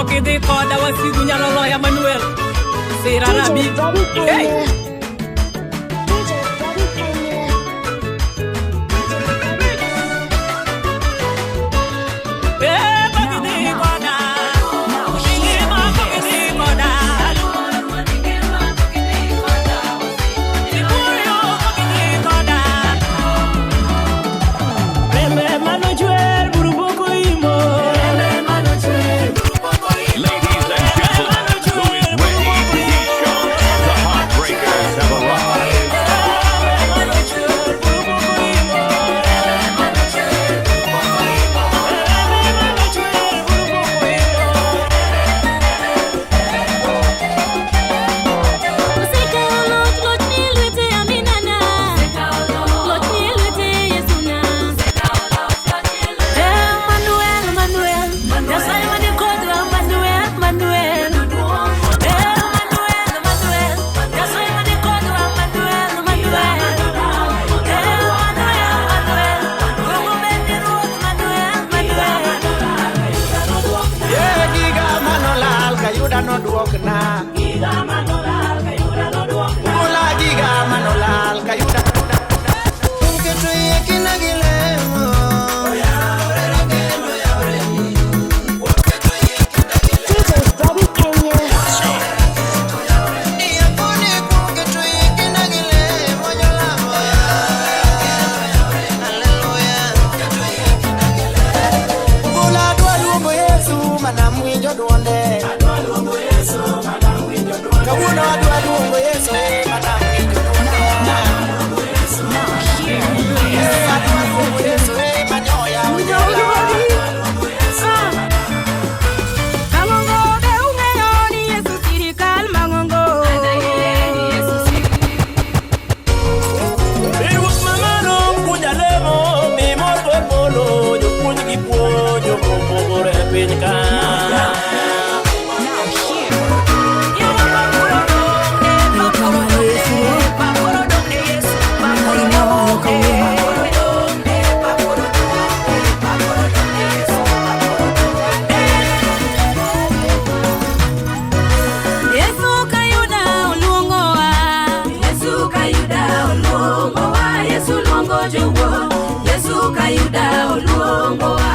okidhi koda wasigu nyalo loya Manuel Sirarabi. Hey! No duok na giga manolal kayuda no duok na mula giga manolal kayuda que tu yeki na gilemo ya ore gendo ya ore porque tu yeki na gilemo DJ Bobby Kenya ya pone que tu yeki na gilemo yo la voy aleluya que tu yeki na gilemo mula dwa luongo Yesu mana mwinjo duonde Kabuno adwa duongo Yesu mana mwinjo duonde adwa duongo Yesu manyoya Mangongo de ungeyo ni Yesu sirikal mangongo Irwak mamano puonja lemo mi morgo polo jopuonj gi puonjo mopogore piny ka Yesu kayuda oluongo wa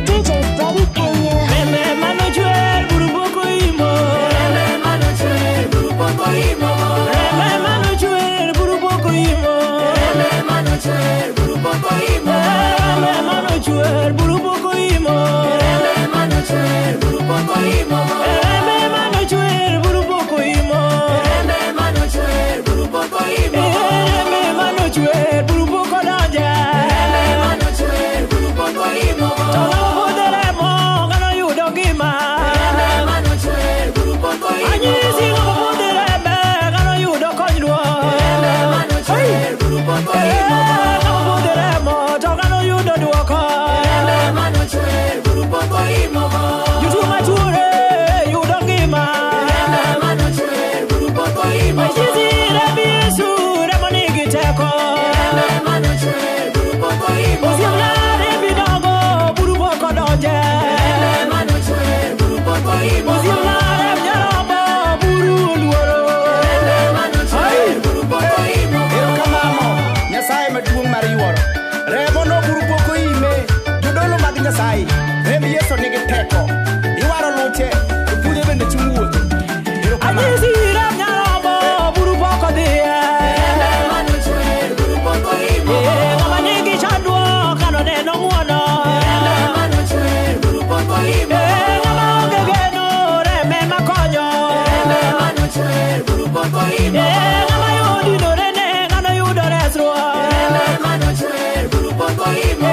DJ Bobby Kenya. Meme mano chwer buruboko imo Meme mano chwer buruboko imo Meme mano chwer buruboko imo Meme mano chwer buruboko imo Meme mano chwer buruboko imo Meme mano chwer buruboko imo Meme mano chwer buruboko imo Meme mano chwer buruboko imo Meme mano chwer buruboko donja Meme mano chwer buruboko imo Nyasaye rem Yesu nigi teko iwaro luche puonje bende chunguoth anyisi rem nyarombo buru poko dhiye mano chwer buru poko imo ng'ama nigi chandruok kano neno ng'uono mano chwer buru poko imo ng'ama onge geno reme makonyo mano chwer buru poko imo ng'ama yudinore ne ng'ano yudo resruok mano chwer buru poko imo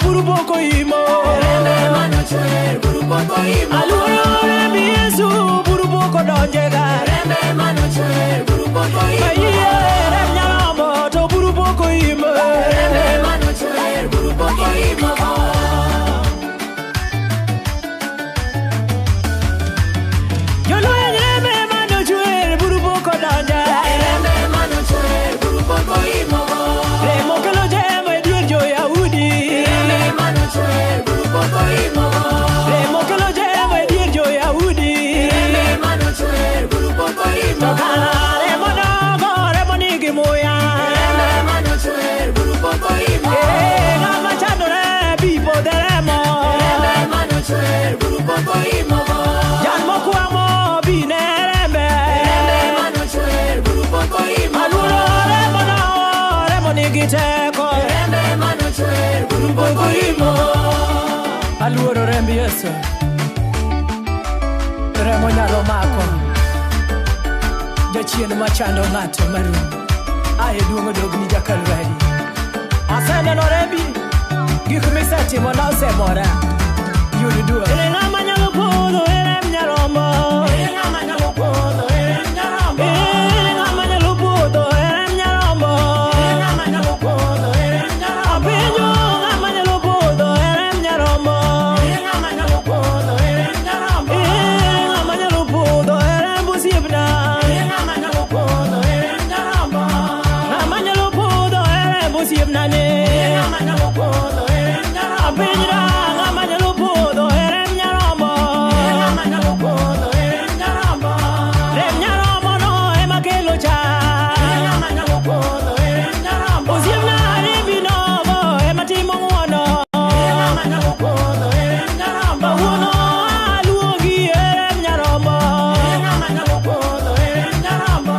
Buru boko imo, mano chwer. Aluoro rembi Yesu buru poko donjega. Rembe mano chwer buru poko imo. Aye rem nyarombo to buru poko imo. Rembe mano chwer buru poko imo. Yolo rembe mano chwer buru poko donjega. Rembe mano chwer buru poko imo. Remo kelo jemo edier jo Yahudi. Rembe mano chwer buru poko imo. Remo kelo jemo edier jo Yahudi. Rembe mano chwer buru poko imo. Tokana remo nogo remo nigi muya. Rembe mano chwer buru poko imo. Ngama chandore bipo deremo. Rembe mano chwer buru poko imo. Jan mokwamo bine rembe. Rembe mano chwer buru poko imo. Aluoro remo no remo nigi teko. Rembe mano chwer buru poko imo. Aluoro rembi Yesu. Remo nyalo mako jachien machando ng'ato marum. Aye duogo dogni jakalwari. Aseneno rembi gik misetimo na osemora. Yud duogo. Ere ng'ama nyalo podho rem nyarombo. Ere ng'ama nyalo podho rem nyarombo. Ere ng'ama nyalo podho rem nyarombo. Ere ng'ama nyalo podho rem nyarombo. Apenjo ng'ama nyalo podho rem nyarombo. Ere ng'ama nyalo podho rem nyarombo. Ere ng'ama nyalo podho rem osiepna. Ere ng'ama nyalo podho rem nyarombo. Ng'ama nyalo podho rem osiepna ne. Ere ng'ama nyalo podho rem nyarombo. Apenjra ng'ama nyalo podho rem nyarombo. Ere ng'ama nyalo podho rem nyarombo. Rem nyarombo no ema kelo chan. Ere ng'ama nyalo podho rem nyarombo. Osiepna rembi nogo ema timo ng'wono. Ere ng'ama nyalo podho rem nyarombo. Kawuono aluongi rem nyarombo. Ere ng'ama nyalo podho rem nyarombo.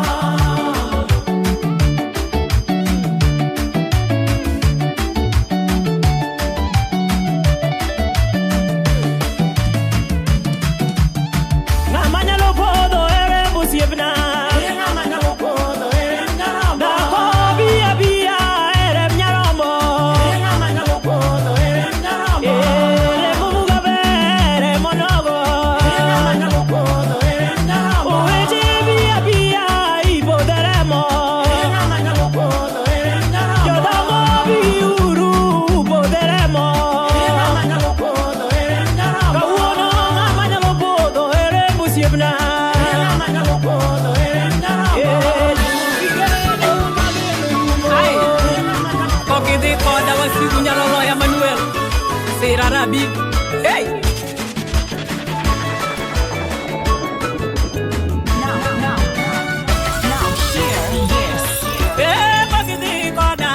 Ng'ama nyalo podho rem osiepna. Ere ng'ama nyalo podho rem nyarombo. Dhako biya biya rem nyarombo. Ere ng'ama nyalo podho rem nyarombo. Remo Mugabe remo nogo. Ere ng'ama nyalo podho rem nyarombo. Oweche biya biya ipodho remo. Ere ng'ama nyalo podho rem nyarombo. Jodongo biuru podho remo. Ere ng'ama nyalo podho rem nyarombo. Kawuono ng'ama nyalo podho rem osiepna. Ere ng'ama nyalo podho rem nyarombo. Ai, kokidhi koda wasigu nyalo loya Manuel. Sira Rabi. Hey! Kokidhi koda.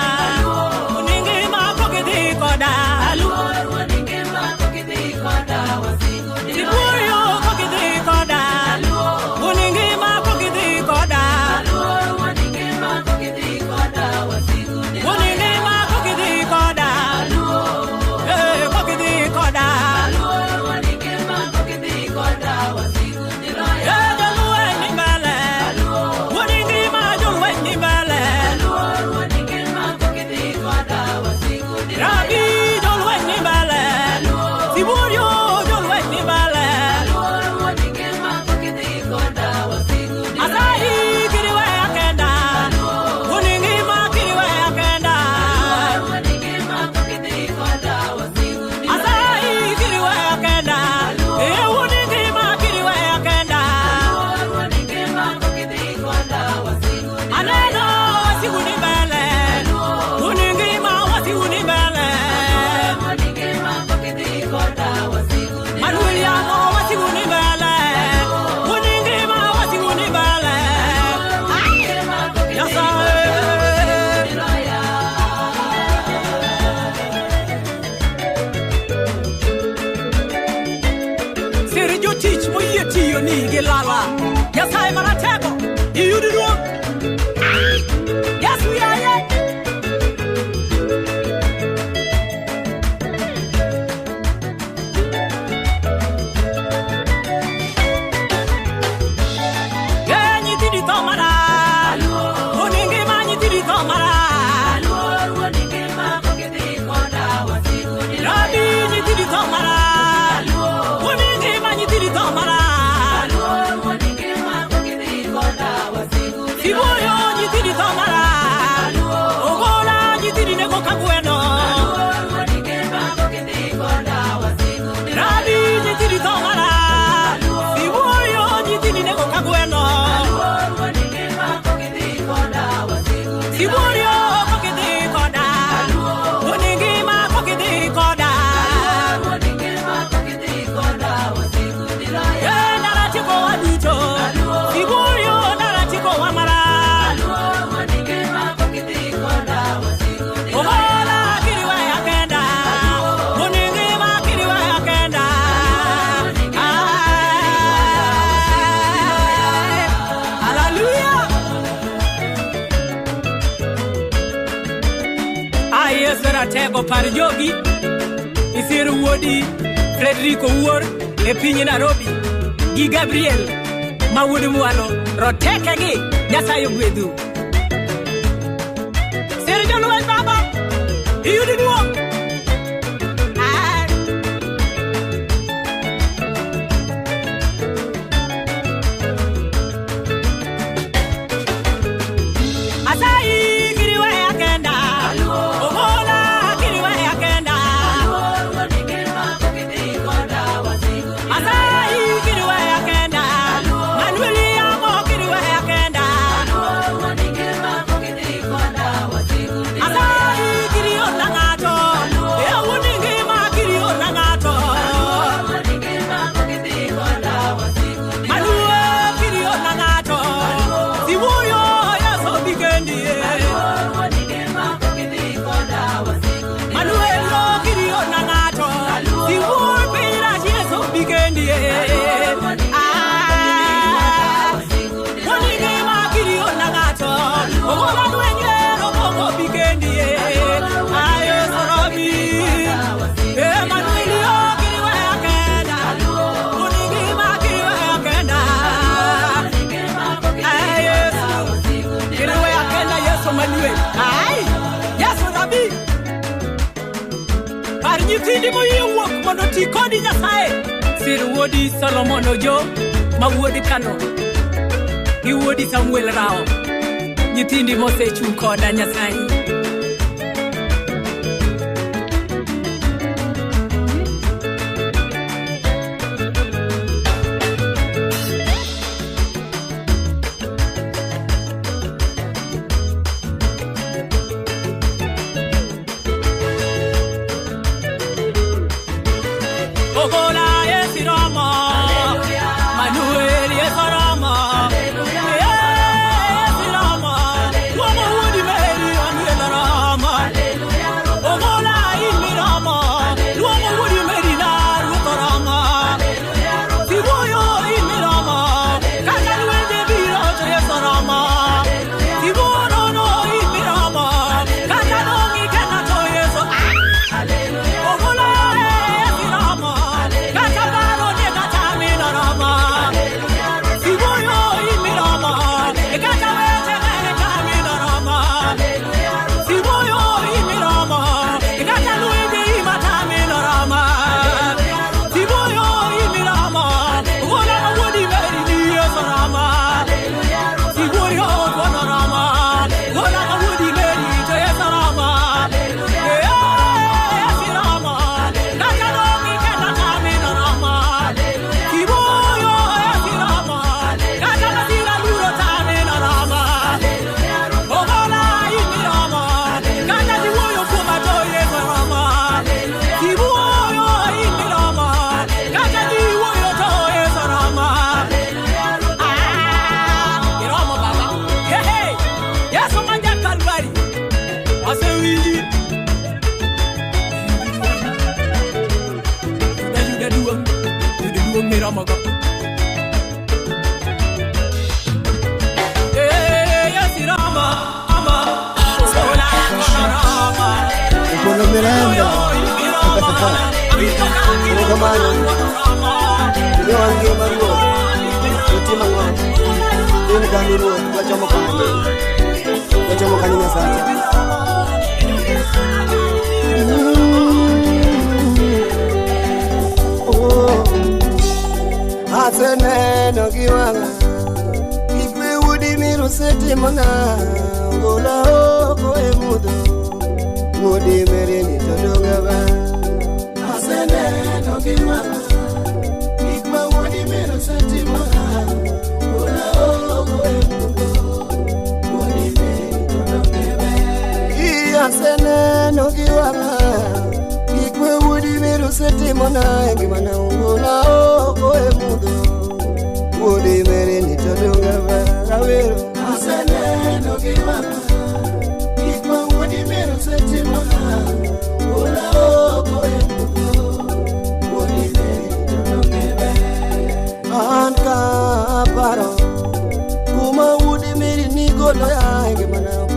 Uningima kokidhi koda. Siburio kokidhi koda. Uningima kokidhi koda. Uningima kokidhi koda. Kokidhi koda. Jolwen ni mbele. Uningima jolwen ni mbele. Rabi jolwen ni mbele. Siburio jolwen ni mbele. Asai kiriwe akenda. Uningima kiriwe akenda. Asai kiriwe akenda. Uningima kiriwe akenda. Aneno wasigu ni mbele. Uningima wasigu ni mbele. Manueliano wasigu ni mbele. Uningima wasigu ni mbele. Yasae. Siri jotich moyie tiyo nigi lala. Yasaye maratego iyudi duong'. Yesu yaye. Nyithindi tho mara. Uningima nyithindi tho mara. Rabi nyithindi tho mara. Maratego par jogi Isiru Wodi Frederico Uor e piny Nairobi gi Gabriel ma wuod mwalo roteke gi Nyasaye gwedhu Sir jolweny baba iyudi duong' Nyithindi moyiewuok mondo ti kodi Nyasaye Sir Wodi Solomon Ojo ma wuodi Kano gi wuodi Samuel Rao nyithindi mosechung' koda Nyasaye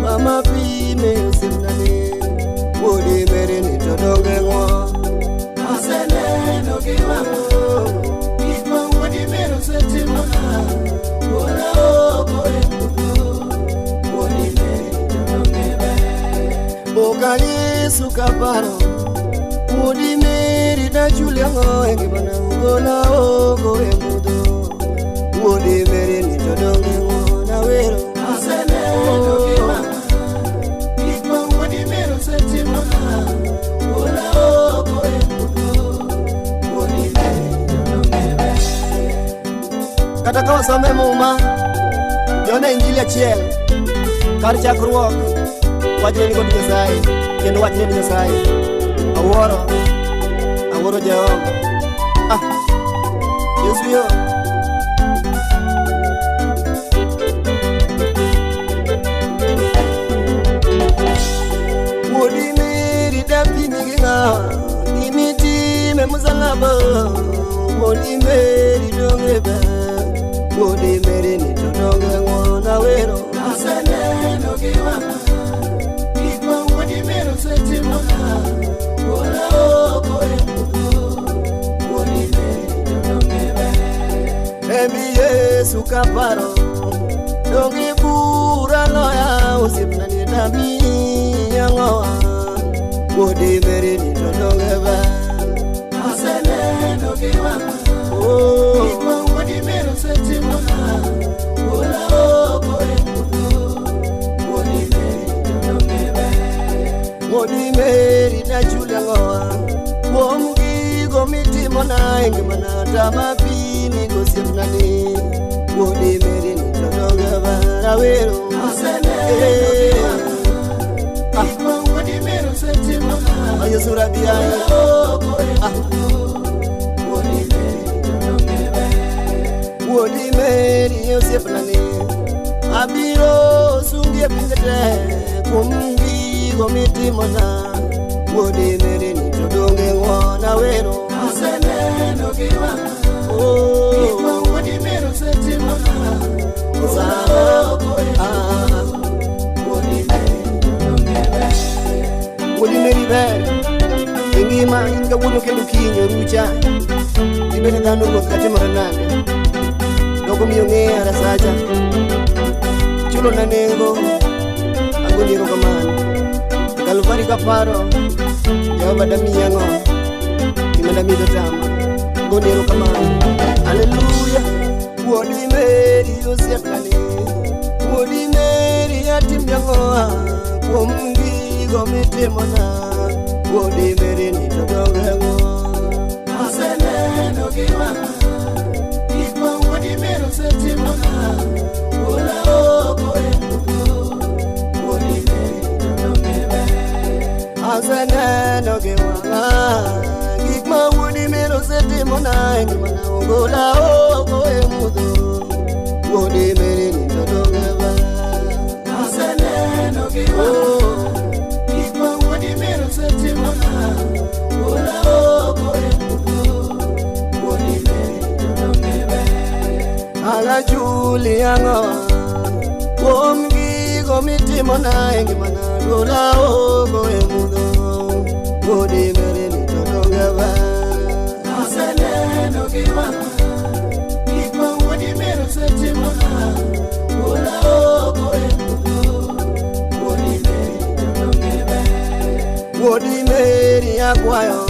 Mama pi me simnani, wodi mere todonge ngwa aseneno giwango gikma wadi mero setimona ora oko emudo wadi mero todonge be boka Yesu kaparo wadi meri da juliango engimana ugona oko emudo wadi meri ni todonge ngwa na wero aseneno giwango gikma wadi mero setimona ora oko kata kau some muma jona injili achiel kar chakruok wachne ni kod Nyasaye kendo wachne ni Nyasaye awuoro Jehova Yesu yo wodi meri dapi miginga imiti me muzalaba wodi meri dongeba wodi meri ni todonge ngona wero aseneno giwana gikma wodi meri setimona wala oko emudo wodi meri todongeba Ebi Yesu kaparo donge pura loya usipna ni dami yangoa wodi meri ni todongeba aseneno giwana gikma wadi mero setimona ora oko emudo wadi meri todongebe wadi meri na juliangoa womugigo mitimona engimana tamapini gosiepnani wadi meri ni todongeba rawero aseneno gikma wadi mero setimona Yesu rabiaye oko emudo wodi meri yosepnani abiro sungie pingete kumgi gomitimona wodi meri ni todonge ngona wero aseneno giwana gikma wodi meri setimona wodi meri ber ingima inga wuno kendo kinyo rucha ibene dhano ruoth katimore nade Dogo miyo ng'eya rasacha chulo na nengo agoni rokamano Kalvari kaparo Jehova damiya ng'o Imanda mido tama Agoni rokamano Haleluya Wodi meri osiepnani Wodi meri atimya ng'oa Kuom gigo mitimona Wodi meri ni todonge ng'o Aseneno giwana wadi mero setimona ora oko emudo wadi meri todongebe aseneno giwana gikma wadi mero setimona engimana ongola oko emudo wadi meri ni todongebe aseneno giwana gikma wadi mero setimona ora oko emudo wadi meri todongebe ala Juliango Womgi gomitimona engimana dola ogo emudo wodi meri ni todongeba aseneno giwana gikma wodi meri setimona dola ogo emudo wodi meri todongeba wodi meri akwayo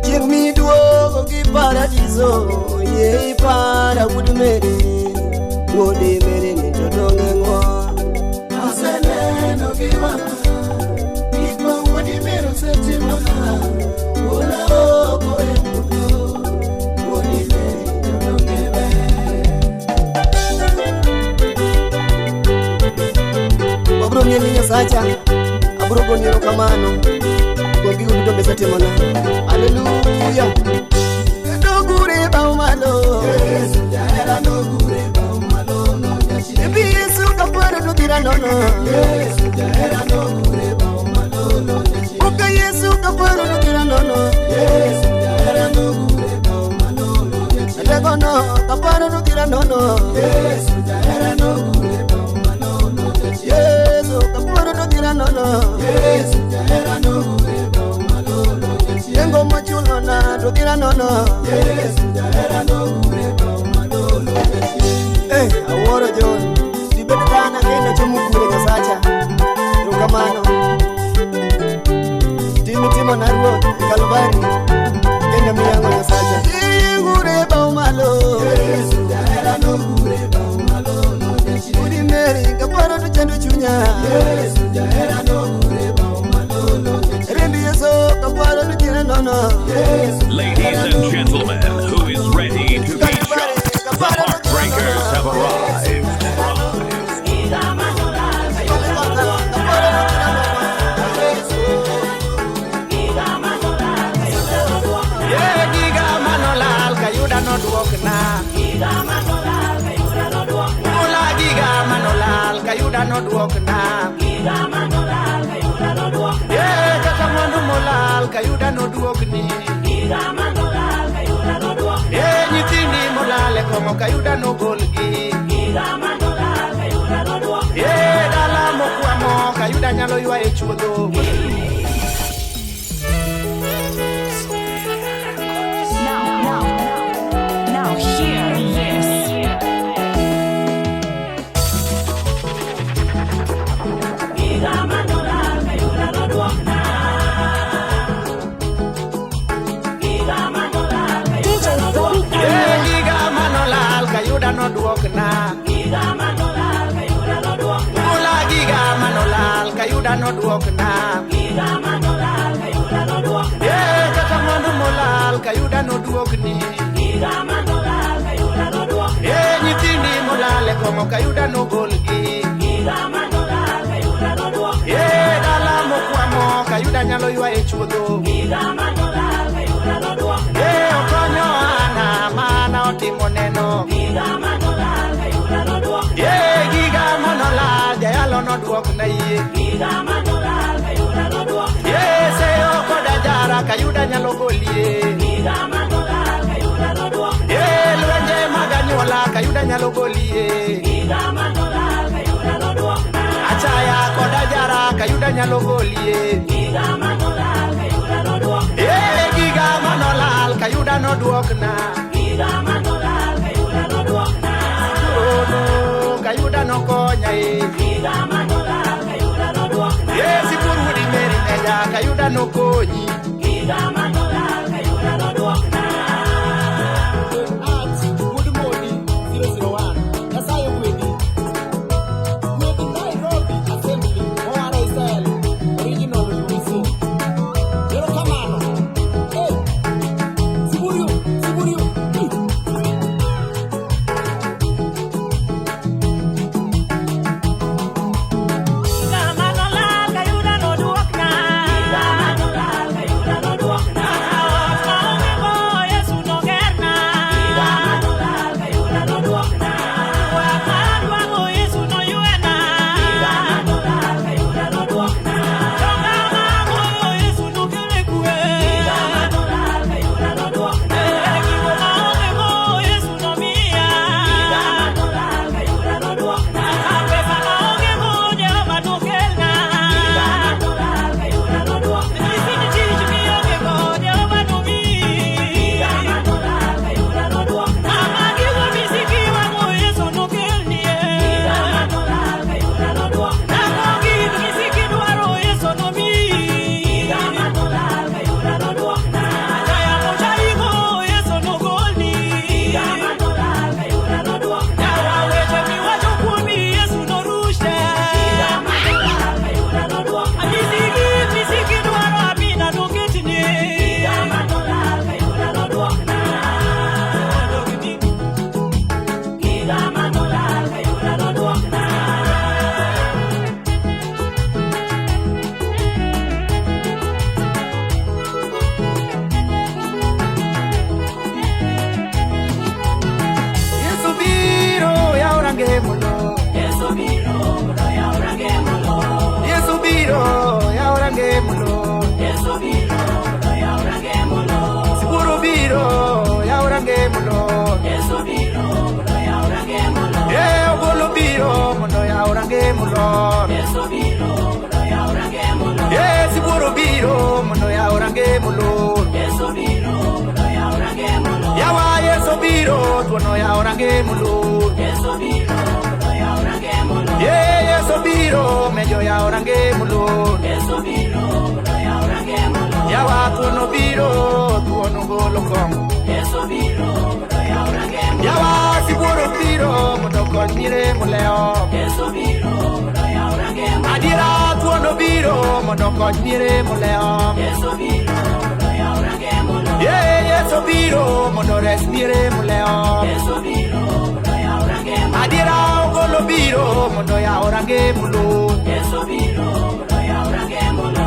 chieng miduogo gi paradiso ye para wodi meri ni todonge ng'wa aseneno giwana gikma wodi meri setimona ora oko emudo wodi meri todongebe wabro mieni Nyasacha abro goni rokamano kuom gigo duto misetimona haleluya dogure baumalo Yesu jahera dogure baumalo no jashire Ebi Yesu kaparo dogura nono Yesu jahera dogure baumalo no jashire Oka Yesu kaparo dogura nono Yesu jahera dogure baumalo no jashire Legono kaparo dogura nono Yesu jahera dogure baumalo no jashire Yesu kaparo dogura nono Yesu jahera dogure baumalo to dira nono. Yesu jahera no ure bao malolo. Aworo John, di bedana kenda chumukure Nyasacha. Rukamano. Timo na ruoth Kalvari. Kenda miyango Nyasacha. Ure bao malo. Yesu jahera no ure bao malolo. Udi Mary kaparo to chando chunya. Yesu jahera no ure bao malolo. Rendi Yeso kaparo to chanda nono. Ladies and gentlemen, who is ready to be shocked? The Heartbreakers have arrived. Yeah, Giga Manolal, Kayuda no duokna. Mula Giga Manolal, Kayuda no duokna. Yeah, Katamandu Molal, Kayuda no duokni. Yeah, Nitini Molale, como Kayuda no golgi. Yeah, Dala Mokuamo, Kayuda Nyalo Yua Echudo. Now hear this. Yeah, Giga Manolal, Kayuda no duokna. Mula Giga Manolal, Kayuda no duokna. Yeah, Katamandu Molal, Kayuda no duokni. Yeah, Nitini Molale, como Kayuda no golgi. Yeah, Dala Mokuamo, Kayuda Nyalo Yua Echudo. Yeah, Okonyo Ana, Mana Otimo Neno. Yeah, Giga Manolal, Jayalo no duokna ye. Yeah, Seyo Koda Jara, Kayuda Nyalo golie. Yeah, Luenje Maganyola, Kayuda Nyalo golie. Achaya Koda Jara, Kayuda Nyalo golie. Yeah, Giga Manolal, Kayuda no duokna. Oh no, Kayuda no konya ye. Yeah, Sipuru di Mary Meja, Kayuda no konyi. Good morning, 001. Nasayo kwedi. Kwedi Nairobi Assembly, Moana Israel, original Luisi. Yero kamano. Hey, Siburiu. Manolal, Kayuda no duokna. mono ya orange mulu. Yeso biro mono ya orange mulu. Yeso biro mejo ya orange mulu. Yeso biro mono ya orange mulu. Ya watu no biro tuono golo kong. Yeso biro mono ya orange mulu. Ya wasi buro biro mono konmire muleo. Yeso biro mono ya orange mulu. Adira tuono biro mono konmire muleo. Yeso biro mono ya orange mulu. Yeso biro mono respire muleo. Yeso biro mono ya orange mulu. Adira golo biro mono ya orange mulu. Yeso biro mono ya orange mulu.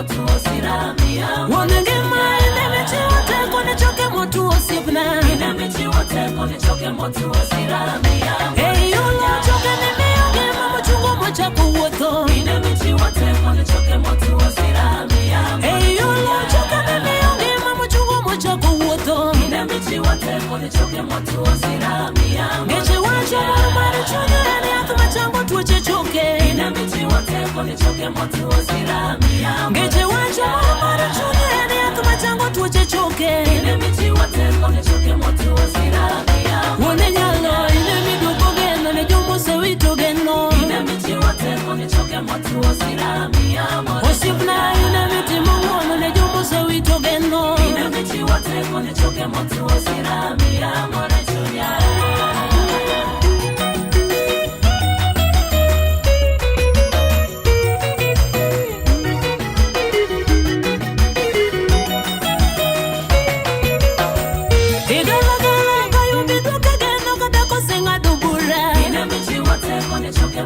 motu osirami amo. Wonengema ine michi wote kone choke motu osipna. Ine michi wote kone choke motu osirami amo. Hey ulo choke nime ongema mochungo mocha kuwoto. Ine michi wote kone choke motu osirami amo. Hey ulo choke nime ongema mochungo mocha kuwoto. Ine michi wote kone choke motu osirami amo. Ngeche wacho marumari chunye ene akuma chango tuweche choke. Ine michi wote kone choke motu osirami amo. Ngeche wacho marumari chunye ene akuma chango tuweche choke. Ine michi wote kone choke motu osirami amo. Wone nyalo ine miduko geno ne jomo se wito geno. Ine michi wote kone choke motu osirami amo. Osipna ine miti mongono ne jomo se wito geno. Ine michi wote kone choke motu osirami amo.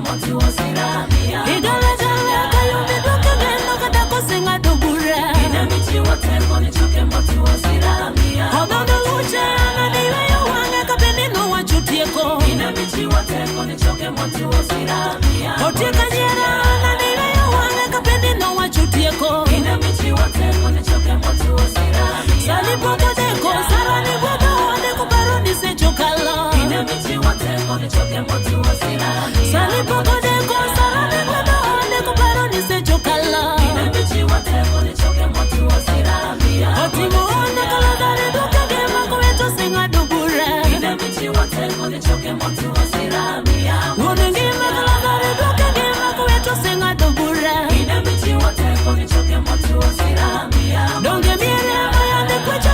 Motu osirami amo. Igala jala kayumbi duke geno kada kosenga dubura. Ine michi wote kone choke motu osirami amo. Ododo uche anadiwe yo wange kapeni no wachutieko. Ine michi wote kone choke motu osirami amo. Otika nyera anadiwe yo wange kapeni no wachutieko. Ine michi wote kone choke motu osirami amo. Salipo kodeko sarani bodo wande kubaroni se chokala. Ine michi wote kone choke motu osirami amo. Salipo kodeko sarani bodo wande kubaroni se chokala. Ine michi wote kone choke motu osirami amo. Otimo wande kalagare duke gema kuweto senga dubura. Ine michi wote kone choke motu osirami amo. Wonengima kalagare duke gema kuweto senga dubura. Ine michi wote kone choke motu osirami amo. Donge miere mayande kwecha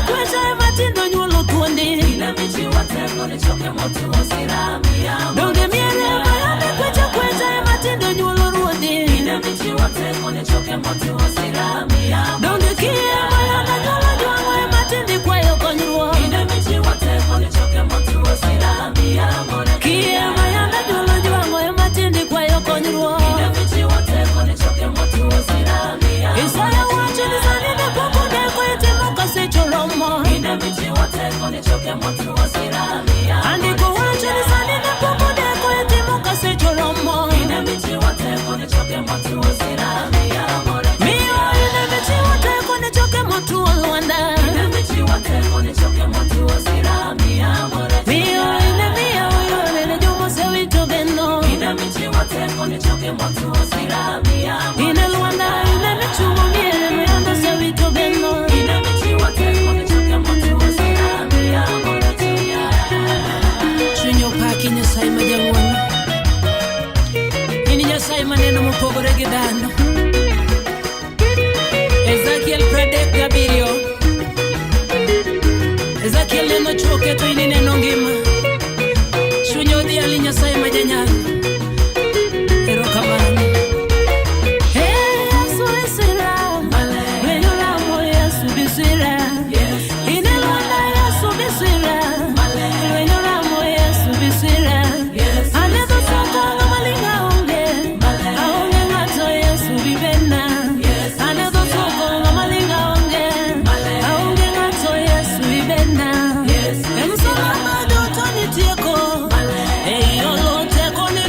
matindo nyulo tuondi. Ine michi wote kone choke motu osirami amo. Donge miere mayande kwecha matindo nyulo ruondi. Ine michi wote kone choke motu osirami amo. Donge kie mayande nyulo jwango matindi kwa yo konyruo. Ine michi wote kone choke motu osirami amo. Kie mayande nyulo jwango matindi kwa yo konyruo. Ine michi wote kone choke motu osirami amo. Isaya wacho ni sanine poko deko itimo kase choromo. Ine michi wote kone choke motu osirami amo. Andiko wacho ni sanine poko deko itimo kase choromo. Ine michi wote kone choke motu osirami amo. Mio ine michi wote kone choke motu olwanda. Ine michi wote kone choke motu osirami amo. Mio ine jomo se wito geno. Ine michi wote kone choke motu osirami amo. Ine lwanda ine michumo miere meando se wito geno. Ine michi wote kone choke motu osirami amo. Chunyo paki Nyasaye majang'wono. Ini Nyasaye maneno mopogore gi dhano. Ezekiel 37. Ezekiel neno choke to ini neno ngima. Chunyo dhiali Nyasaye majanyalo. Erokamano. Yesu bisira. Weyo lamo Yesu bisira. Ine lwanda Yesu bisira. Weyo lamo Yesu bisira. Anedo soko ngamalinga onge. Aonge ngato Yesu bibena. Anedo soko ngamalinga onge. Aonge ngato Yesu bibena. Emsala madoto nitieko. Eyo lote kone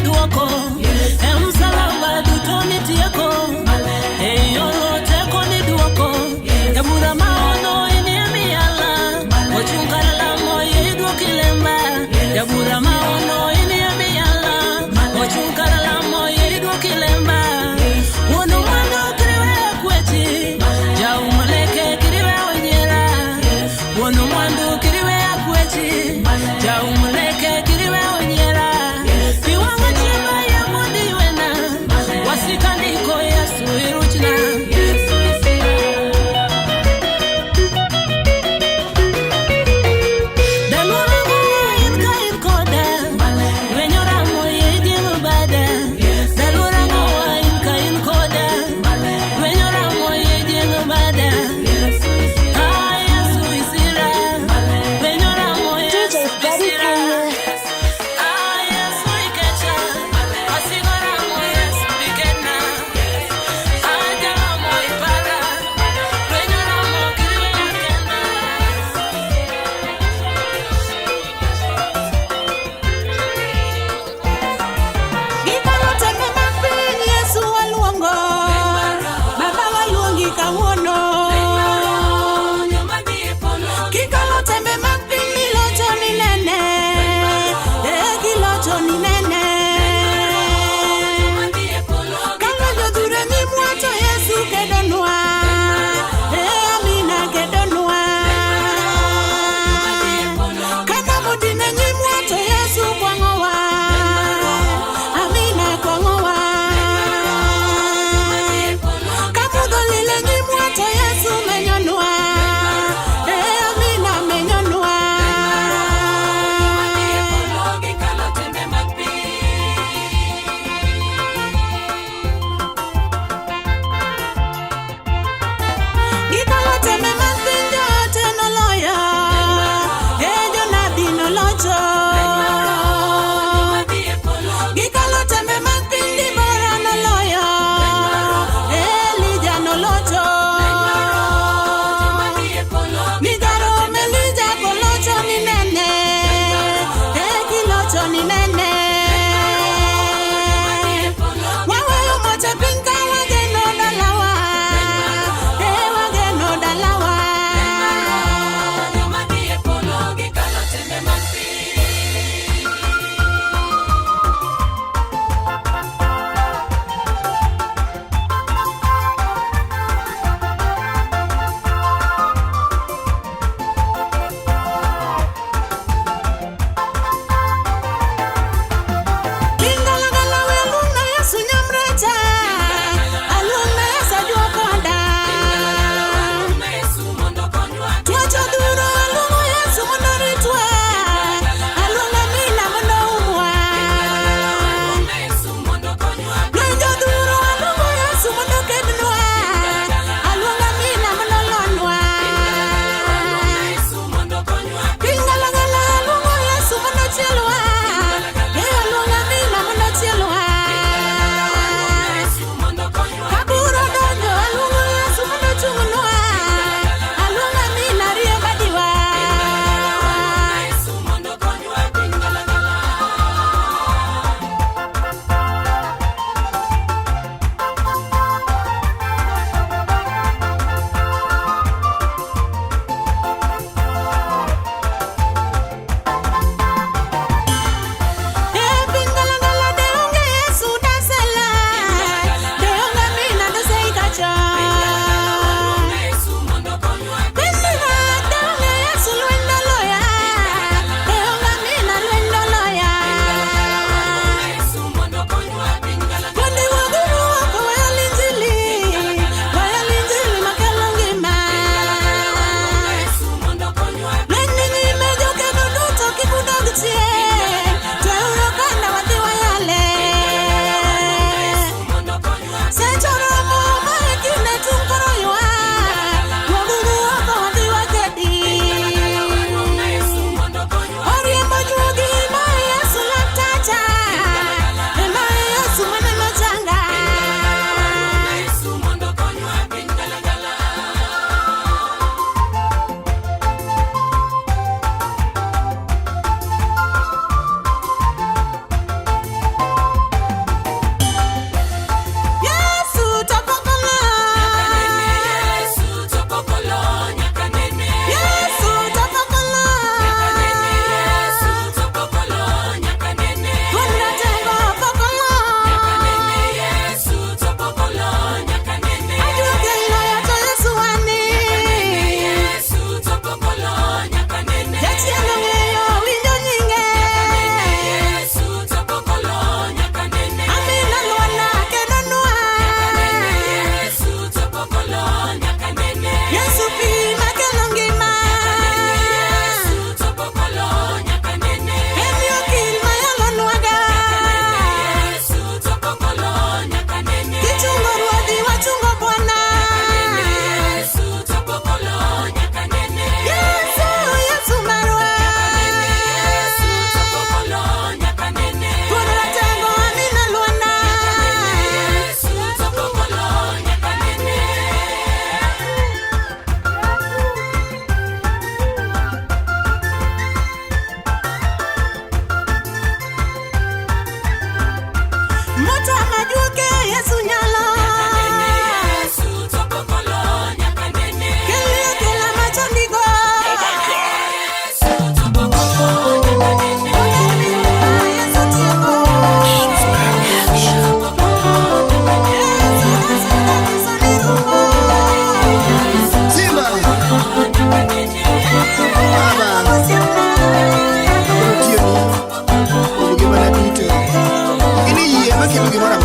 Give me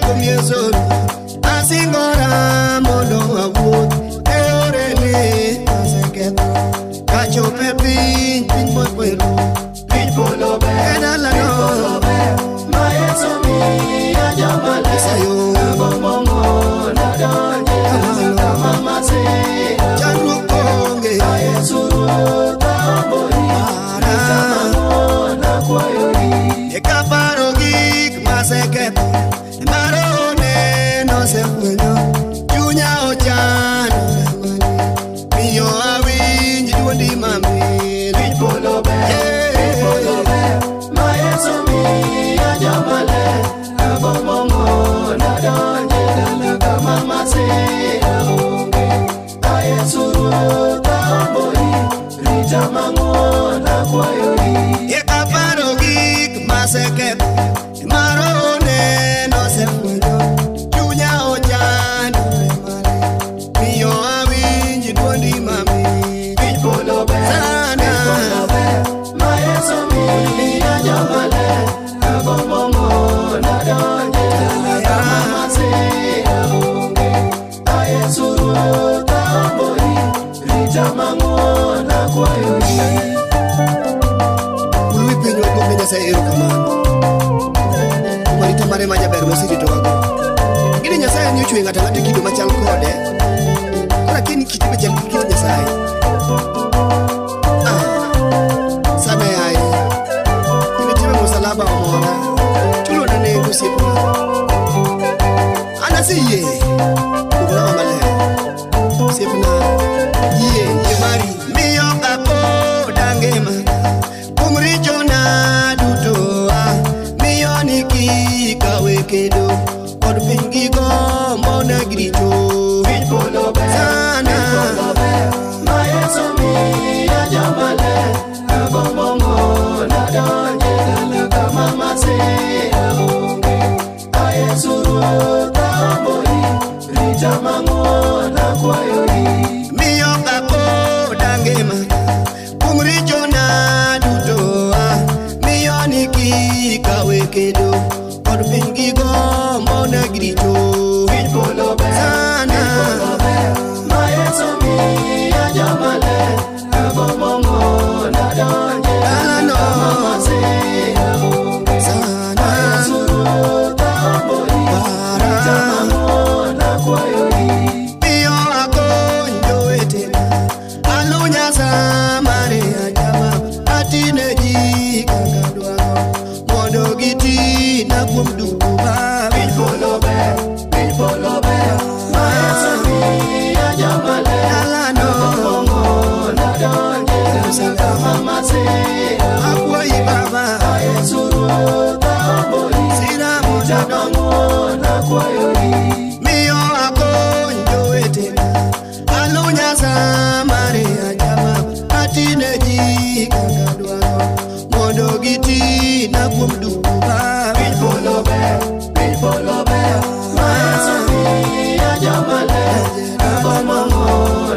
komieso asingora mondo awuoth eorene aseketho kachope piny mokwero piny polo ber edalano ma Yesu miya jamale sayo gomomo nadonje kama masira chandruok onge Yesu tambori na kwayori ekaparo gik maseketho marone nosefwenyo chunya ochano miyo awinj duondi mamil piny polo ber ma Yesu miya jamale gomomo nadonje dala kama masira onge Yesu tambori rita mang'ona kwayori ekaparo gik maseketho marone nosefwenyo chunya ochano miyo awinj duondi mamil piny polo ber ma Yesu miya jamale gomomo nadonje dala kama masira onge Yesu tambori rita mang'ona kwayori ulwi piny wago Nyasaye erokamano marita mare majaber moseritowago gini Nyasaye ni ochwe ng'ato ang'ata kido machal kode lakini kiti machal gi kit Nyasaye sana yaye imetime musalaba omora chulona nengo siepna anasiyie kugrama maler siepna yie mari miyo kapo dangema kumrichona duto miyo niki kawe kendo kod piny gigo mona gricho piny polo ber sana ma Yesu miya jamale gomomo nadonje dala kama masira onge Yesu tambori rita mang'ona kwayori miyo kapo dangema kumrichona duto miyo niki kawe kendo kod piny gigo mona gricho piny polo ber sana ma Yesu miya jamale gomomo nadonje dala kama masira onge sana Yesu tambori rita mang'ona kwayori miyo akony jowetena alunya samare ajama atine ji kaka dwaro mondo giti na kuom duba piny polo ber ma Yesu miya jamale dalano nadonje dala kama masira akwayi baba Yesu tambori sira rita mang'ona kwayori miyo akony jowetena alunya samare ajama atine ji kaka dwaro mondo giti na kuom duba piny polo ber ma Yesu miya jamale gomomo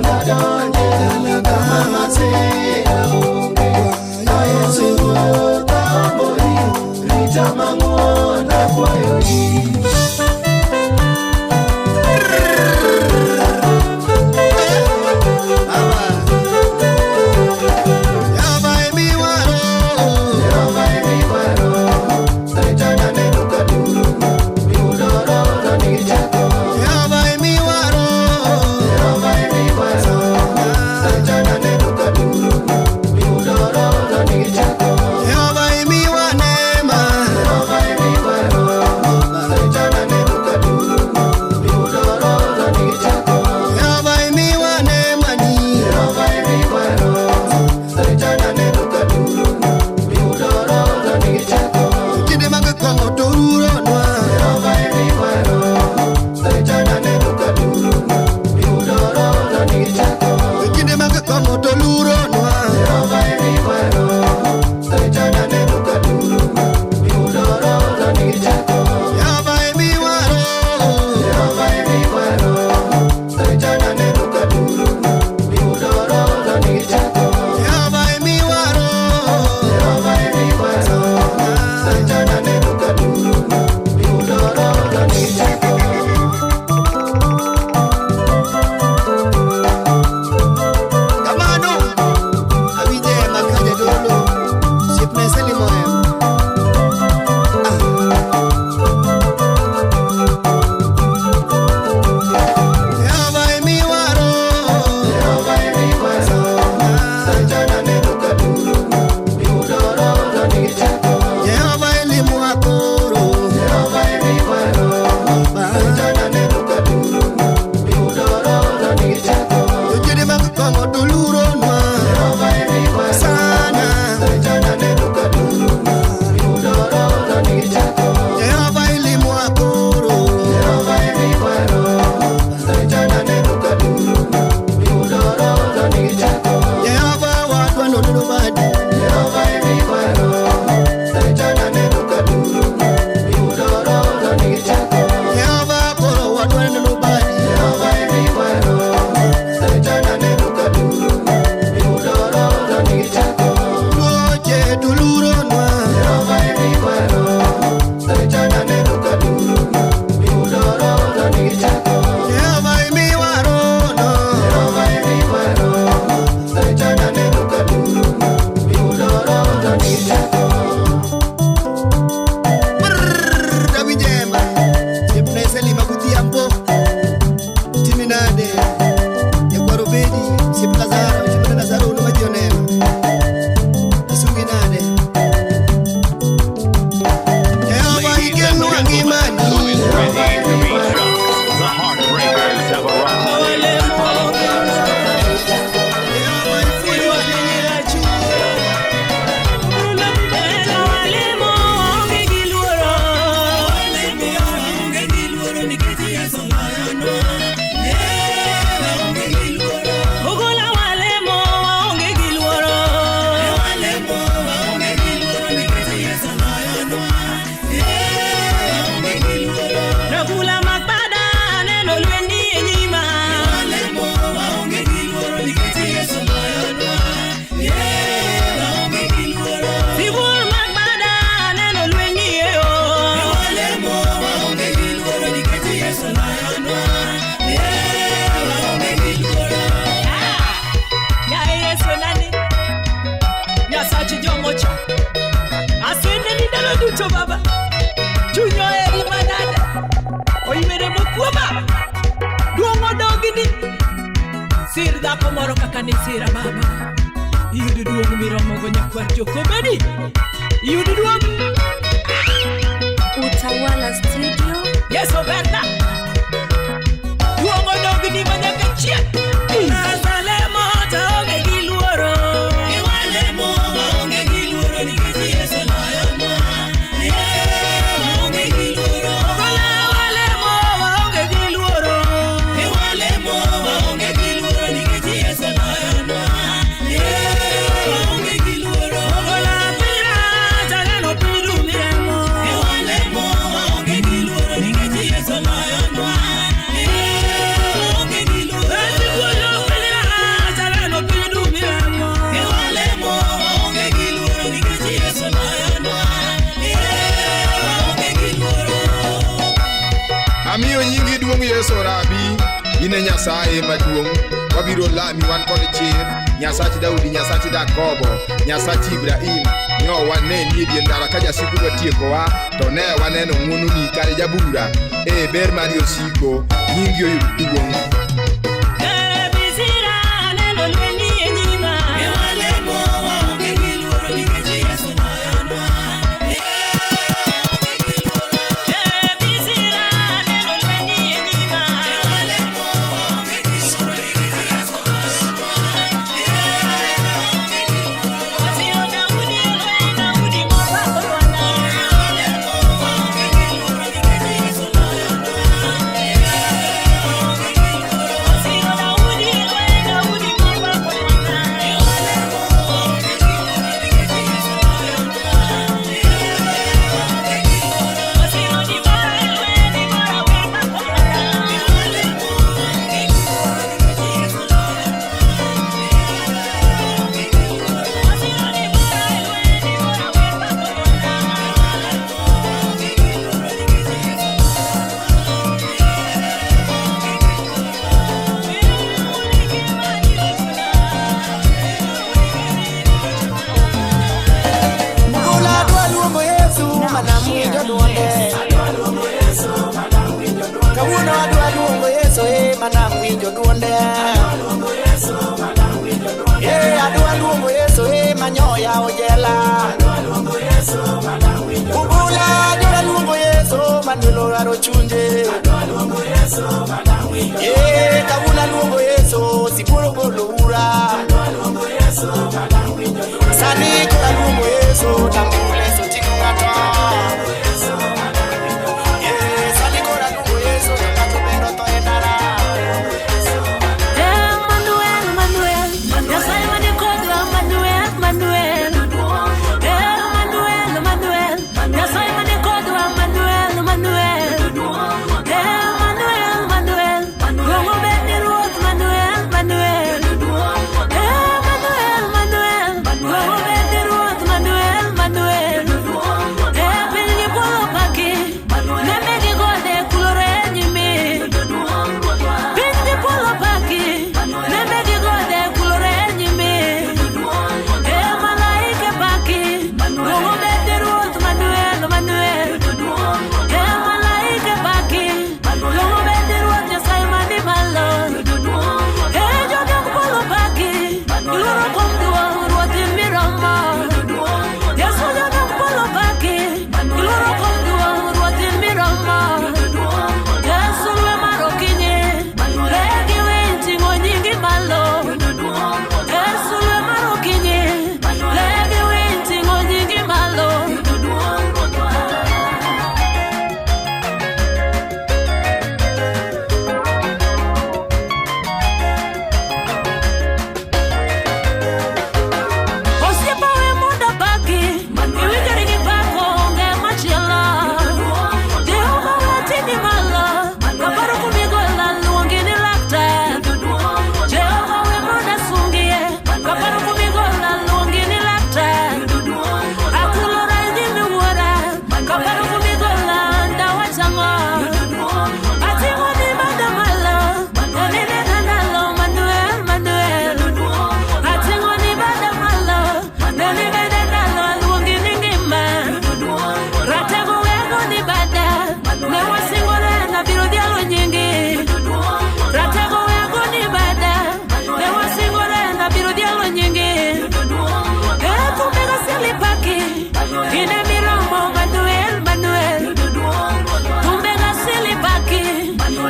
nadonje dala kama masira onge Yesu tambori rita mang'ona kwayori Baba, Junior Eri Manada, Oimere Mukuba, Duomo Dogini, Sir da Pomoro Kakani Sira Baba, you did do me Romogonia Quarto Comedy, you did one Utawala Studio. Yes, Oberta, Duomo Dogini Manaka. Nazalemo Toge Giluro, Iwalemo, Giluro, Yes, Amiyo nyingi duong' Yesu Rabi, ine Nyasaye maduong', wabiro lami wan kod chir, Nyasach Daudi, Nyasach Jakobo, Nyasach Ibrahim, nyo wane nie dien ndara ka jasigu watiekowa, to ne waneno ng'wononi kare jabura, ber mari osiko, nyingi oyud duong'. Kawuono adwa luongo Yesu manam winjo duonde. Adwa luongo Yesu manyoya ojela. Kubula adwa luongo Yesu manilo raro chunje. Kawuono luongo Yesu sipuro golo ura. Sani kora luongo Yesu tambule so tiko ngato. Manuel.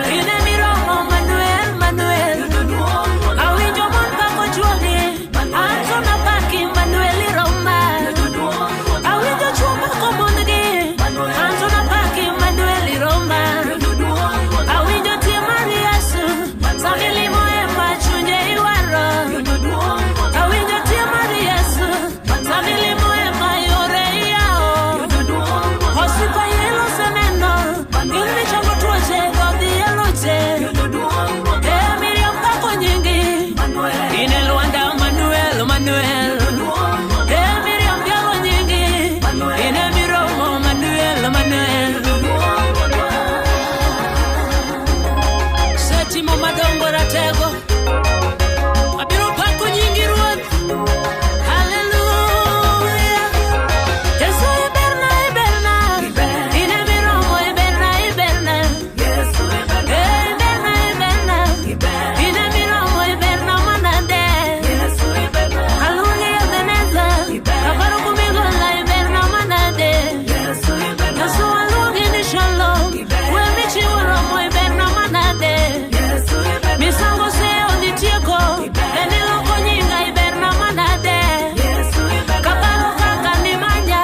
ine miromo Manuel Manuel awinjo mon kako chuoge anto na paki Manuel Roma awinjo chuo ko mondgi anto na paki Manuel Roma awinjo tie Mariasu samili moema chunje iwaro awinjo tie Mariasu samili moema yore yao hosipa yelo seneno ilmi chango tuoche godi yeloche Miriam kako nyingi ine Luanda Manuel Manuel Miriam kako nyingi ine miromo Manuel Manuel Setimo madongo ratego abiro pako nyingi ruoth hallelujah Yesu iberna ine miromo iberna Yesu iberna ine miromo iberna manade Yesu iberna hallelujah beneza kabaro kumigo la iberna manade Yesu iberna Yesu alugi ni shalom we michi uromo iberna manade Yesu iberna misango seo ni tieko enilo konyinga iberna manade Yesu iberna kabaro kaka ni manya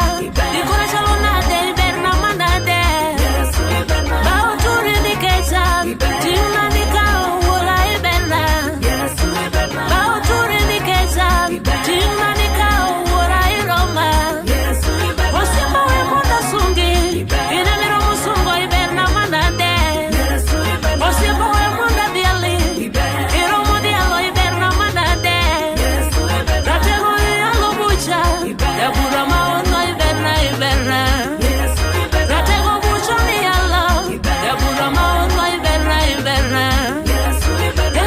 ikura shalonade iberna manade Yesu iberna bao turi ni kecha timna ni kao wola iberna Yesu iberna bao turi ni kecha timna ni kao wola iroma Yesu iberna osima we munda sungi ina miro musungo iberna manade Yesu iberna osima we munda biali iromo dialo iberna manade Yesu iberna ratego yalo bucha ya bura maono iberna Yesu iberna ratego bucha ni yalo ya bura maono iberna Yesu iberna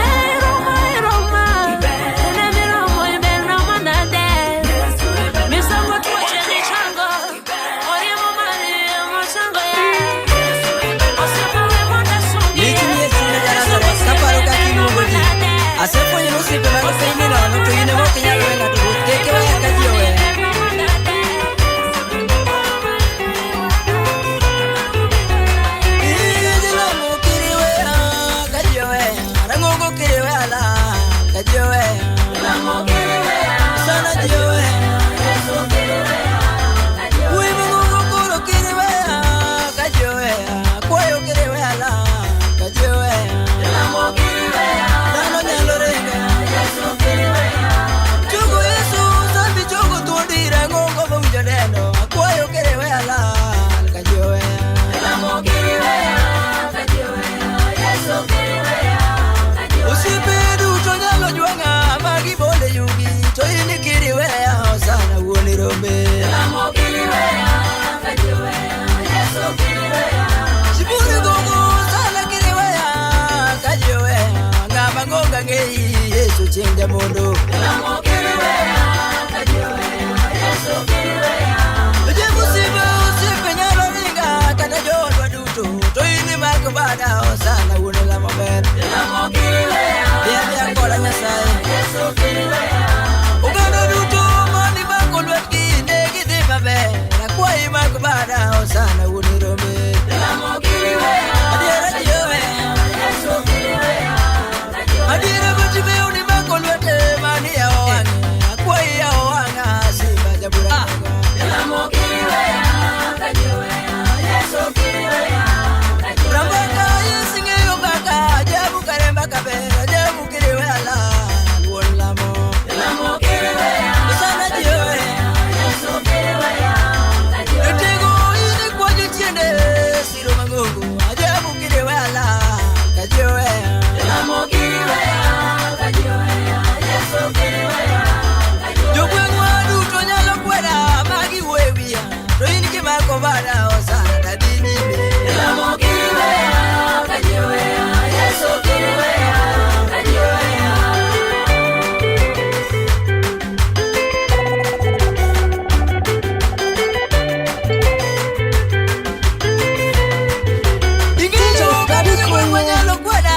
Roma ina miromo iberna manade Yesu iberna misango tuoche ni chango orimo mari machango ya Yesu iberna osima we munda sungi Asepo ni musipe makasini na nutu ine moki nyalwe na tukeke wa kajiwe Ijilo mukiriwe kajiwe Rangongo kiriwe ala kajiwe Sana jiwe Uimu mungu kuro kiriwe kajiwe Kwayo kiriwe ala kajiwe Dano nyalorenga Chugu Yesu sabi chugu tuondira ngongo mujadeno Kwayo kiriwe ala kajiwe Usipedu chonyalo juanga magi bole yugi Choini kiriwe sana uoni rombe Siburi gongo sana kiriwe kajiwe Ngama ngonga ngei Yesu chinga mondo Jebu sibe usipe nyalo ringa Kata jodwa duto Toini mako bada sana uoni la maber Bia kola nyasaye Uganda duto mani mako lwetgi Negi di maber Nakwai mako bada sana uoni rombe Adiera jiwe Adiera butibe uni mako lwete mani ya owange Akwai ya owanga simba jabura Rambaka yesinge yobaka Jabu karemba kabera Jabu kiriwe ala Uon lamo Sana jiwe Etego ini kwa jitiende Siro mangungu Jabu kiriwe ala Kajiwe Jogwen wadu tonyalo kweda Magi webia Toini kimako bada Osana dadini me Ingicho kabisa mwenyalo kweda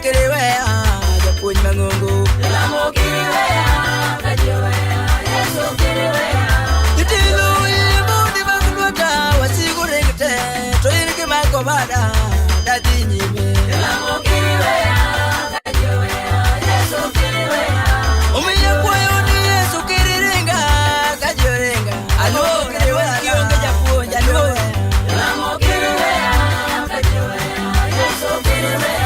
kiriwea japuonj mang'ongo lamo kiriwea kajiwea Yesu kiriwea Jutilu imudi magluota wasigu ringte to irki mako bada dadi nyime lamo kiriwea kajiwea Yesu kiriwea umiya kwayo ni Yesu kiriringa kajiwea alo kiriwea kionge japuonj alo lamo kiriwea kajiwea Yesu kiriwea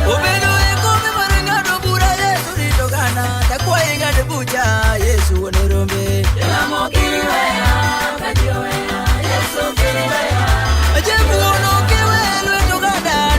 Ubeno ekome marangado bura Yesu ritogana takwa inga debuja Yesu onerombe lamo kiriwea kajiwea Yesu kiriwea Ajebu ono kiwelu etogana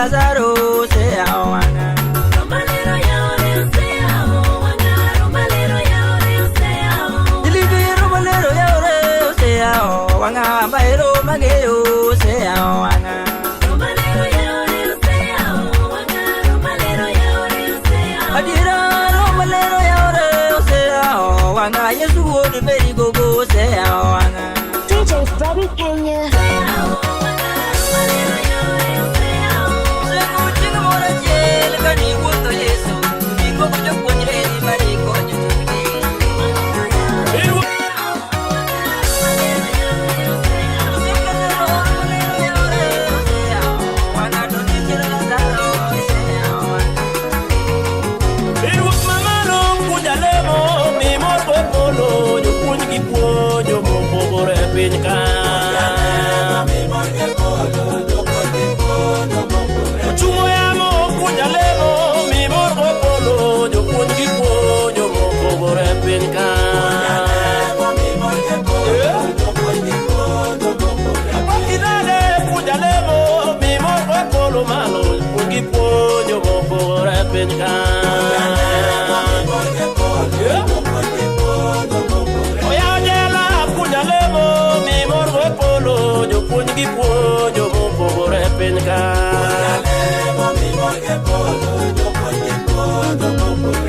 Lazaro se awana. Romalero yaore se awana. Romalero yaore se awana. Dilibi romalero yaore se awana. Bairo mageo se awana. Romalero yaore se awana. Romalero yaore se awana. Adira romalero yaore se awana. Yesu wodi beri gogo se awana. DJ Freddie Kenya.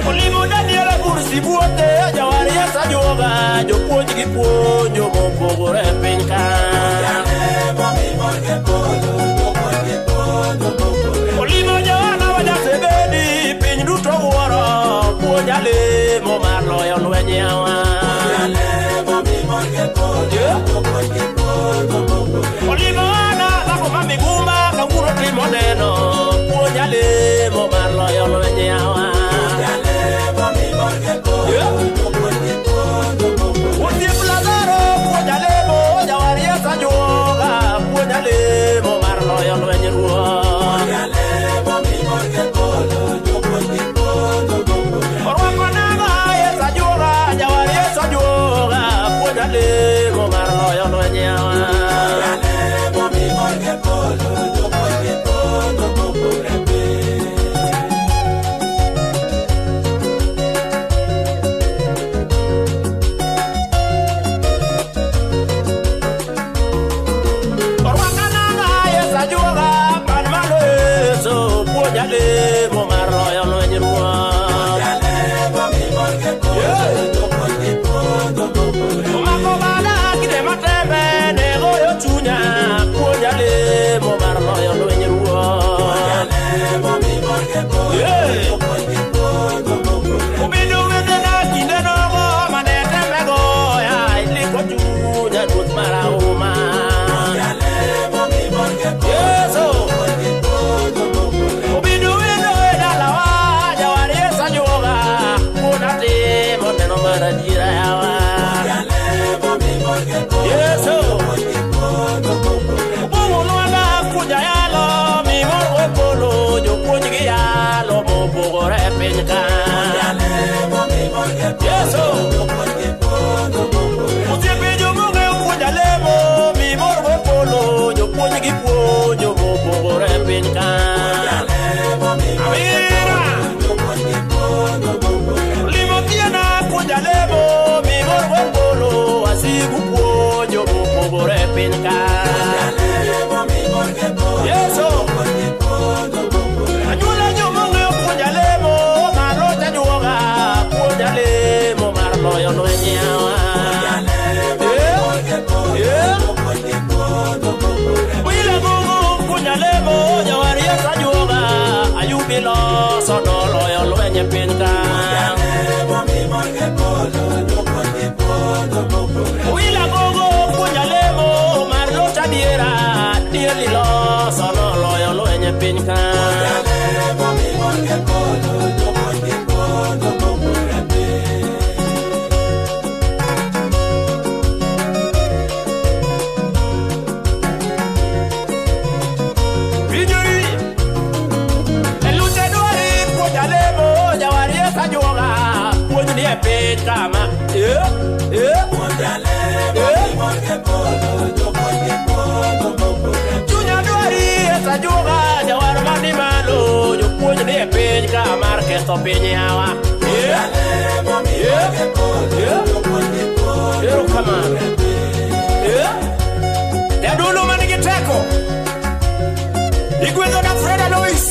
Olimo Daniela Bursi buote jawari esa joga jo puonj gi puonjo mopogore piny ka. Olimo Joana Wajasebedi piny duto wuoro puonj alemo mar loyo lweny yawa. Olimo Ana dhako ma migumba kawuoro timo neno puonj alemo mar loyo lweny yawa. Osiep Lazaro puonj alemo jawari esa joga puonj alemo mar loyo lweny ruoth. Orwako nago esa joga jawari esa joga puonj alemo mar loyo lweny yawa. Alemo mar loyo lweny ruoth. Omako bada kinde matembe ne goyo chunya puonj alemo mar loyo lweny ruoth. Obedo wedena kinde nogo mane tembe goya iliko chunya ruoth marahuma. Yeso Yeso Bungu nwanda kuja yalo mi morgo polo jo puonj gi yalo mopogore piny ka. Yeso Osiepe jomonge kuja lemo mi morgo polo jo puonj gi puonjo mopogore piny ka. Amira Limo tiena kuja lemo mi morgo polo asigu puonjo mopogore piny ka. Yeso Anyuola jomonge puonj alemo mar locha juoga puonj alemo mar loyo lweny yawa. Wila gogo puonj alemo jawari esa juoga Ayubi loso noloyo lweny piny ka. Wila gogo puonj alemo mar locha diera dieli loso noloyo lweny piny ka. Kama Chunya adwari sajuga jawar mani malo jopuonj ni e piny ka mar ketho piny yawa. Erokamano. Jadolo manigi teko igwedho na Freda Lois.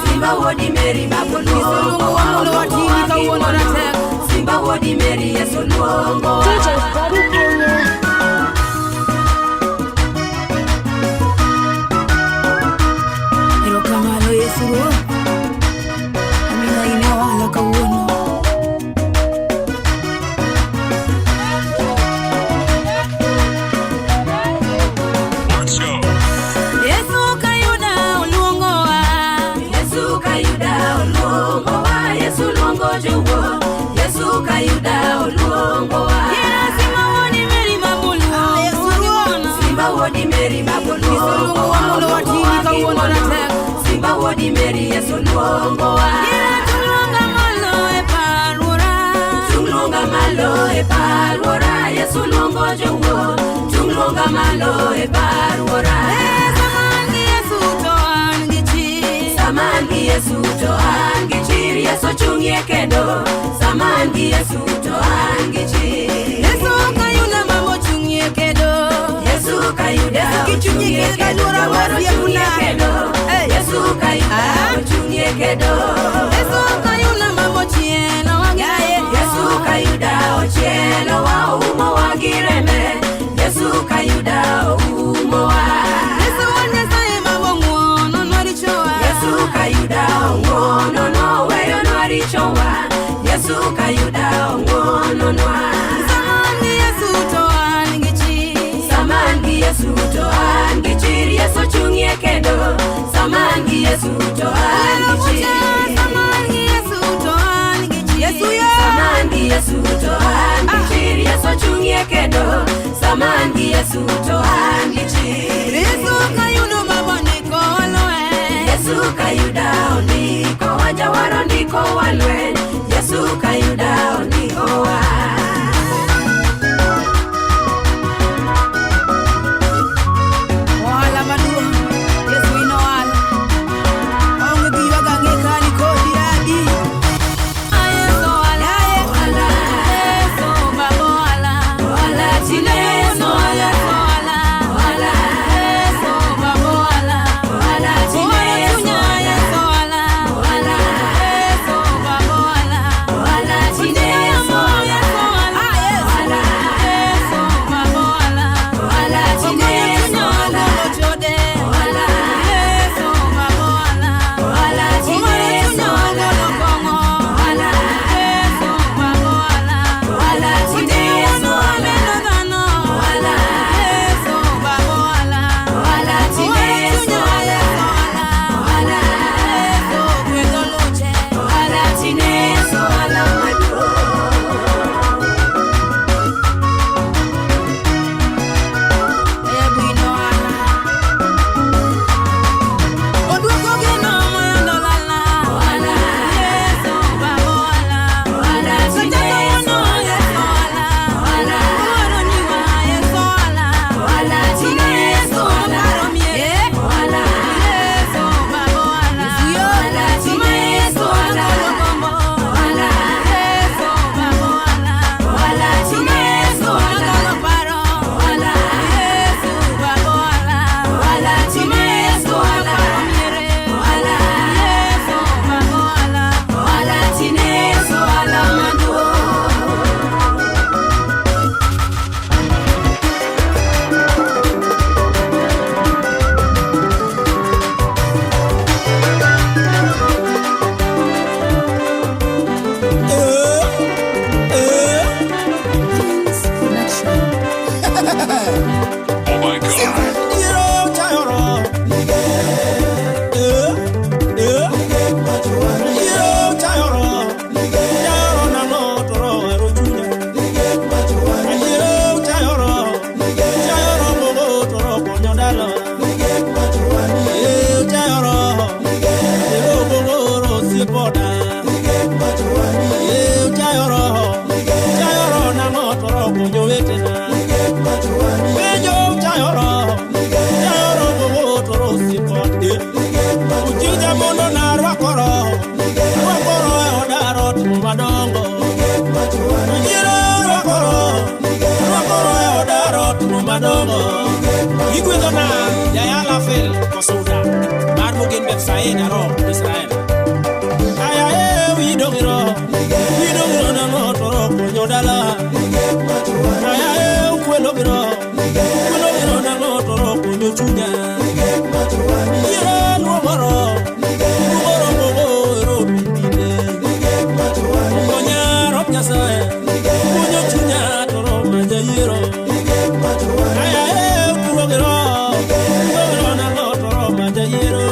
Simba wodi Mary Mabulu Simba wodi Mary Yesu luongo. DJ Freddie Kenya. Ero kamalo Yesu luongo. Amina ina wala kawuono. Let's go. Yesu kayuda oluongo wa. Yesu kayuda oluongo wa. Yesu luongo jowo. Yesu kayuda oluongo wa. Simba wodi Mary mabulu. Yesu luongo. Simba wodi Mary mabulu. Yesu luongo wa mulo watini kawuono na tek. Simba wodi Mary Yesu luongo wa. Tulunga malo e parwora. Tulunga malo e parwora. Yesu luongo jowo. Tulunga malo e parwora. Samangi Yesu to angichir. Samangi Yesu to angichir. Yesu chungie kendo. Samangi Yesu to angichir. Yesu kayuda mamo chungie kendo. Yesu kayuda chungie kendo. Waro chungie kendo. Yesu kayuda chungie kendo. Yesu kayuda mamo chieno wangaye. Yesu kayuda ochieno wa umo wagireme. Yesu kayuda umo wa. Yesu wanyasaye mabongono norichowa. Yesu kayuda ngono no weyo norichowa. Yesu kayuda ngono no. Samangi Yesu to angichir. Samangi Yesu to angichir. Yesu chungie kendo. Samangi Yesu to angichir. Samangi Yesu to angichir. Yesu ya. Samangi Yesu to angichir. Yesu chungie kendo. Samangi Yesu to angichir. Yesu kayuda maboniko walwe. Yesu kayuda oniko wajawaro ndiko walwe. Yesu kayuda oniko wa. Wala madua Yesu ino wala. Onge biwa gange kani kodi adi. Yesu wala. Wala. Yesu babo wala. Wala chile Yesu wala. Wala. Wala. Yesu babo wala. Wala chile Yesu wala. Wala. Yesu babo wala. Wala chile Yesu wala. Wala. Yesu babo wala. Wala chile Yesu wala. Chode. Wala. Yesu babo wala. Wala chile Yesu wala. Kongo. Wala. Yesu babo wala. Wala chile Yesu wala. Nano. Wala. Yesu babo wala. Wala chile Yesu wala. Wala. Yesu kwedo luche. Wala chile Yesu wala madu. Ebuino wala. Oduko geno moyondo lala. Wala. Yesu babo wala. Wala chile Yesu wala. Wala. Oro niwa Yesu wala. Wala chile Yesu wala. Wala. Yesu babo wala. Wala chile Yesu wala. Wala. Yesu babo wala. Wala chile Yesu wala. Wala. Yesu babo wala. Wala chile Yesu wala. Wala. Yesu babo wala. Wala chile Yesu wala mando. Oh my God. Igwedona Yayala Fel Kosuda Marmugen Betsaida Ro Israel Aya we don't chunya Yira no moro Moro bidine Konya rob nyasaye Munyo chunya toro maja yiro Aya kurogero na lo toro maja yiro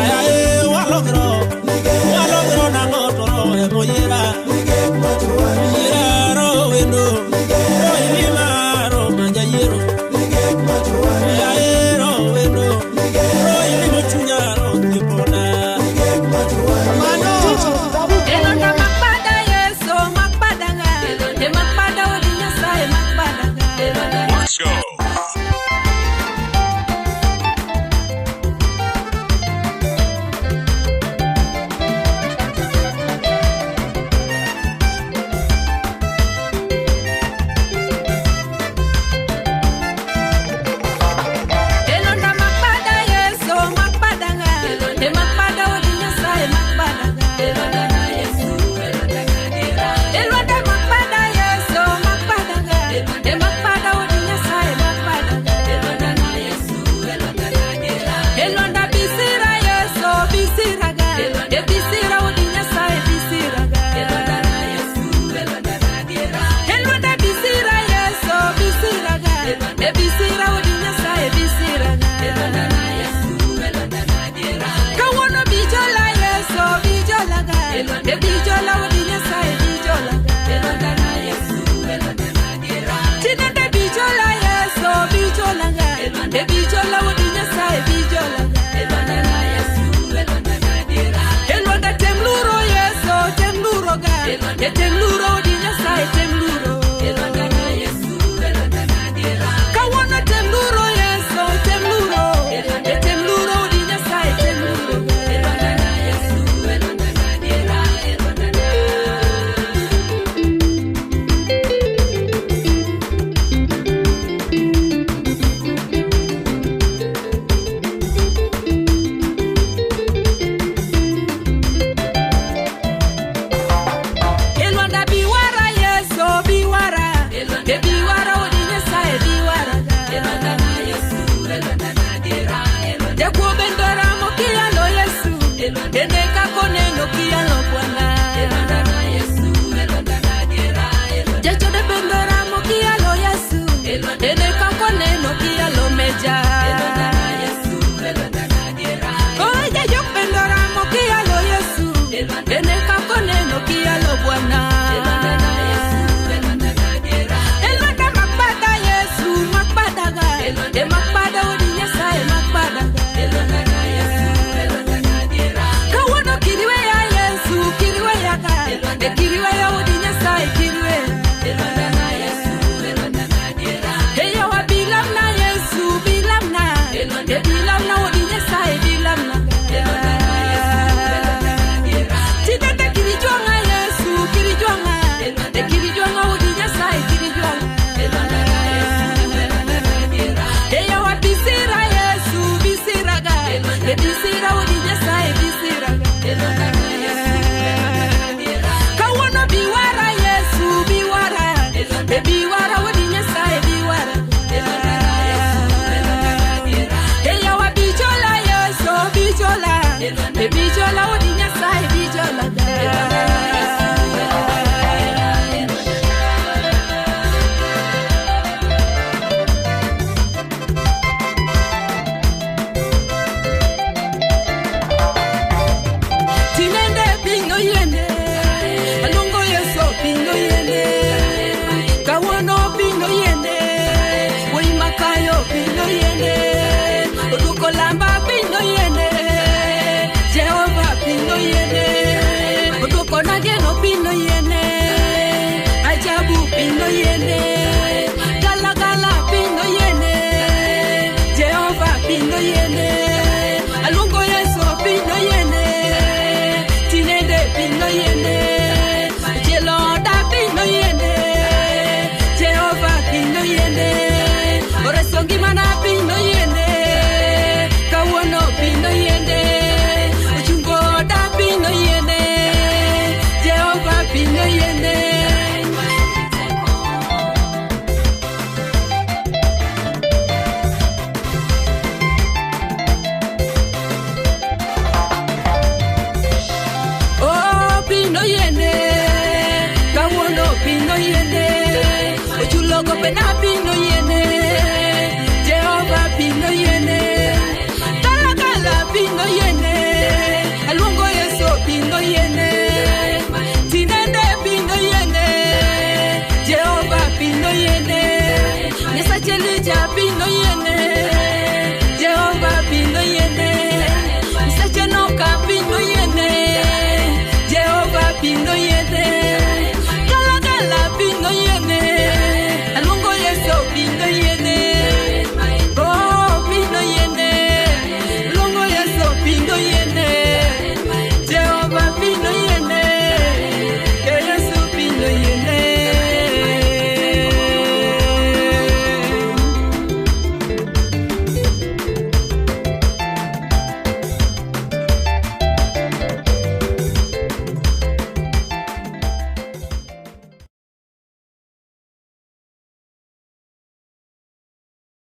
Aya walogero na lo toro e moyira Yira ro wendo Ro ilima ro maja yiro Let's go. Songi mana pino